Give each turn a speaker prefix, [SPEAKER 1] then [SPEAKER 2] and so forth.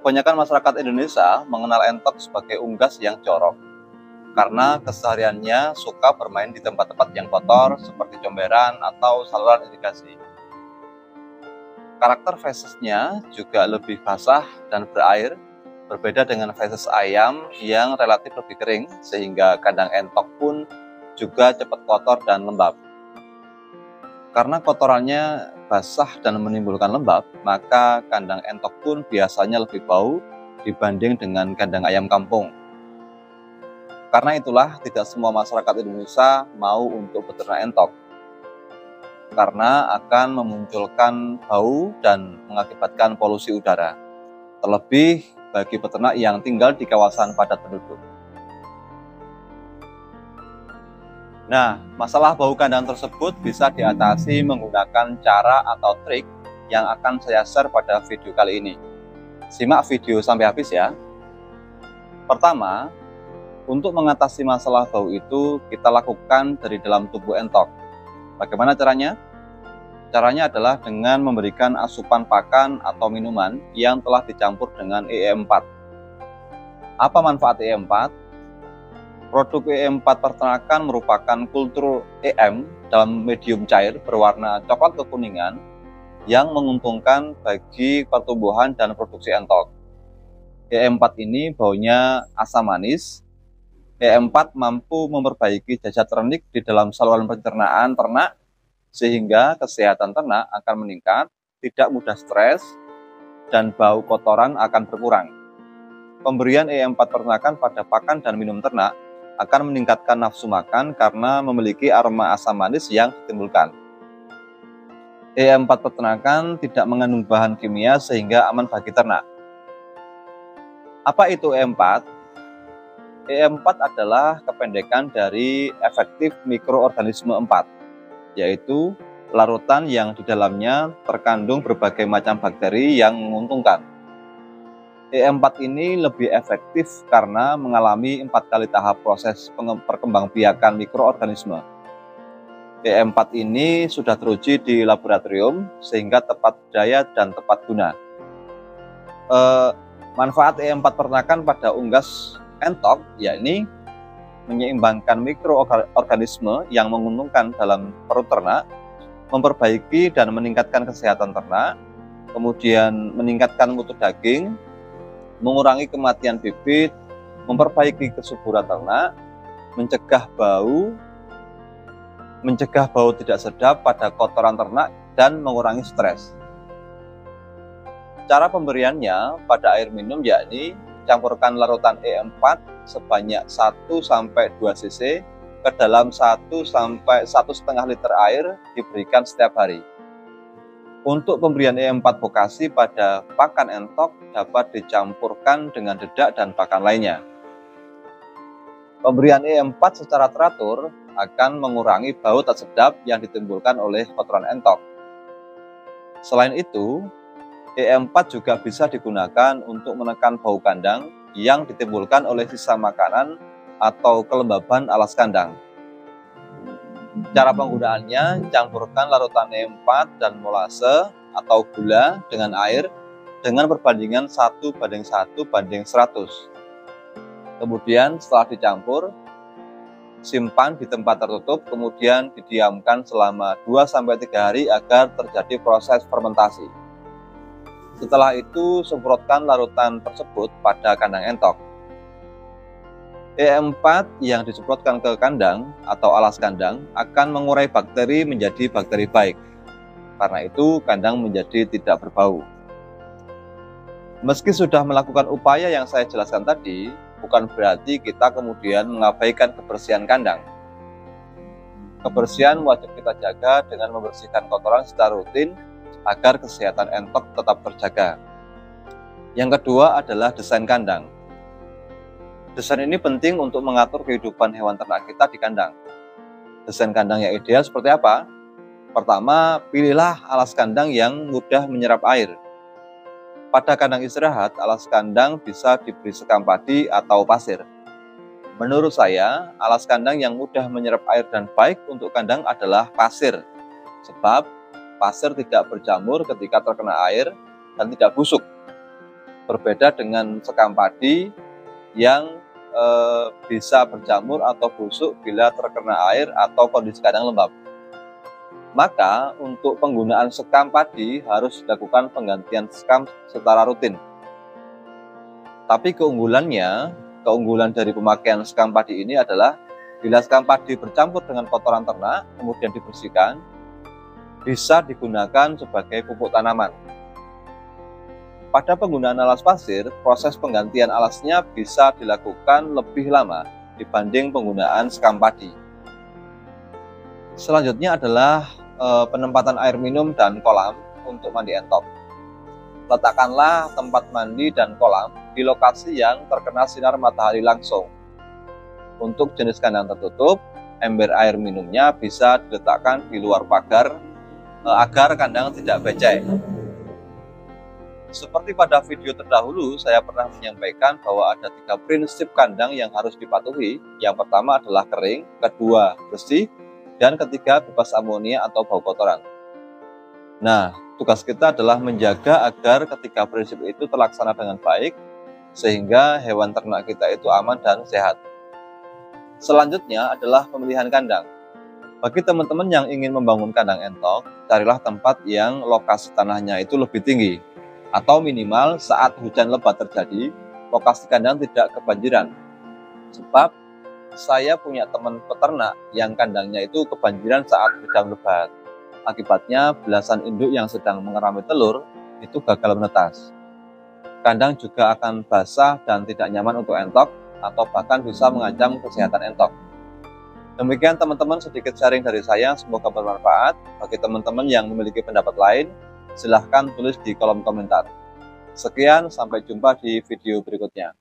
[SPEAKER 1] Kebanyakan masyarakat Indonesia mengenal entok sebagai unggas yang jorok karena kesehariannya suka bermain di tempat-tempat yang kotor seperti comberan atau saluran irigasi. Karakter fesesnya juga lebih basah dan berair, berbeda dengan feses ayam yang relatif lebih kering, sehingga kandang entok pun juga cepat kotor dan lembab. Karena kotorannya basah dan menimbulkan lembab, maka kandang entok pun biasanya lebih bau dibanding dengan kandang ayam kampung. Karena itulah tidak semua masyarakat Indonesia mau untuk beternak entok, karena akan memunculkan bau dan mengakibatkan polusi udara, terlebih bagi peternak yang tinggal di kawasan padat penduduk. Nah, masalah bau kandang tersebut bisa diatasi menggunakan cara atau trik yang akan saya share pada video kali ini. Simak video sampai habis ya. Pertama, untuk mengatasi masalah bau itu kita lakukan dari dalam tubuh entok. Bagaimana caranya? Caranya adalah dengan memberikan asupan pakan atau minuman yang telah dicampur dengan EE4. Apa manfaat EE4? Produk EE4 peternakan merupakan kultur EM dalam medium cair berwarna coklat kekuningan yang menguntungkan bagi pertumbuhan dan produksi entok. EE4 ini baunya asam manis. EE4 mampu memperbaiki jajat renik di dalam saluran pencernaan ternak sehingga kesehatan ternak akan meningkat, tidak mudah stres, dan bau kotoran akan berkurang. Pemberian EE4 peternakan pada pakan dan minum ternak akan meningkatkan nafsu makan karena memiliki aroma asam manis yang ditimbulkan. EE4 peternakan tidak mengandung bahan kimia sehingga aman bagi ternak. Apa itu EE4? EE4 adalah kependekan dari efektif mikroorganisme 4, yaitu larutan yang di dalamnya terkandung berbagai macam bakteri yang menguntungkan. EE4 ini lebih efektif karena mengalami 4 kali tahap proses perkembangbiakan mikroorganisme. EE4 ini sudah teruji di laboratorium sehingga tepat daya dan tepat guna. Manfaat EE4 peternakan pada unggas entok yakni menyeimbangkan mikroorganisme yang menguntungkan dalam perut ternak, memperbaiki dan meningkatkan kesehatan ternak, kemudian meningkatkan mutu daging, mengurangi kematian bibit, memperbaiki kesuburan ternak, mencegah bau tidak sedap pada kotoran ternak, dan mengurangi stres. Cara pemberiannya pada air minum yakni campurkan larutan EE4 sebanyak 1-2 cc ke dalam 1-1,5 liter air diberikan setiap hari. Untuk pemberian EE4 vokasi pada pakan entok dapat dicampurkan dengan dedak dan pakan lainnya. Pemberian EE4 secara teratur akan mengurangi bau tak sedap yang ditimbulkan oleh kotoran entok. Selain itu, EE4 juga bisa digunakan untuk menekan bau kandang yang ditimbulkan oleh sisa makanan atau kelembaban alas kandang. Cara penggunaannya, campurkan larutan EE4 dan molase atau gula dengan air dengan perbandingan 1:1:100. Kemudian setelah dicampur, simpan di tempat tertutup, kemudian didiamkan selama 2-3 hari agar terjadi proses fermentasi. Setelah itu, semprotkan larutan tersebut pada kandang entok. EE4 yang disemprotkan ke kandang atau alas kandang akan mengurai bakteri menjadi bakteri baik. Karena itu, kandang menjadi tidak berbau. Meski sudah melakukan upaya yang saya jelaskan tadi, bukan berarti kita kemudian mengabaikan kebersihan kandang. Kebersihan wajib kita jaga dengan membersihkan kotoran secara rutin agar kesehatan entok tetap terjaga. Yang kedua adalah desain kandang. Desain ini penting untuk mengatur kehidupan hewan ternak kita di kandang. Desain kandang yang ideal seperti apa? Pertama, pilihlah alas kandang yang mudah menyerap air. Pada kandang istirahat, alas kandang bisa diberi sekam padi atau pasir. Menurut saya, alas kandang yang mudah menyerap air dan baik untuk kandang adalah pasir. Sebab pasir tidak berjamur ketika terkena air dan tidak busuk. Berbeda dengan sekam padi yang bisa berjamur atau busuk bila terkena air atau kondisi kandang lembab. Maka untuk penggunaan sekam padi harus dilakukan penggantian sekam secara rutin. Tapi keunggulan dari pemakaian sekam padi ini adalah bila sekam padi bercampur dengan kotoran ternak kemudian dibersihkan, bisa digunakan sebagai pupuk tanaman. Pada penggunaan alas pasir, proses penggantian alasnya bisa dilakukan lebih lama dibanding penggunaan sekam padi. Selanjutnya adalah penempatan air minum dan kolam untuk mandi entok. Letakkanlah tempat mandi dan kolam di lokasi yang terkena sinar matahari langsung. Untuk jenis kandang tertutup, ember air minumnya bisa diletakkan di luar pagar agar kandang tidak becek. Seperti pada video terdahulu, saya pernah menyampaikan bahwa ada 3 prinsip kandang yang harus dipatuhi. Yang pertama adalah kering, kedua bersih, dan ketiga bebas amonia atau bau kotoran. Nah, tugas kita adalah menjaga agar ketiga prinsip itu terlaksana dengan baik, sehingga hewan ternak kita itu aman dan sehat. Selanjutnya adalah pemilihan kandang. Bagi teman-teman yang ingin membangun kandang entok, carilah tempat yang lokasi tanahnya itu lebih tinggi, atau minimal saat hujan lebat terjadi, lokasi kandang tidak kebanjiran. Sebab saya punya teman peternak yang kandangnya itu kebanjiran saat hujan lebat. Akibatnya belasan induk yang sedang mengerami telur itu gagal menetas. Kandang juga akan basah dan tidak nyaman untuk entok, atau bahkan bisa mengancam kesehatan entok. Demikian teman-teman sedikit sharing dari saya, semoga bermanfaat. Bagi teman-teman yang memiliki pendapat lain, silahkan tulis di kolom komentar. Sekian, sampai jumpa di video berikutnya.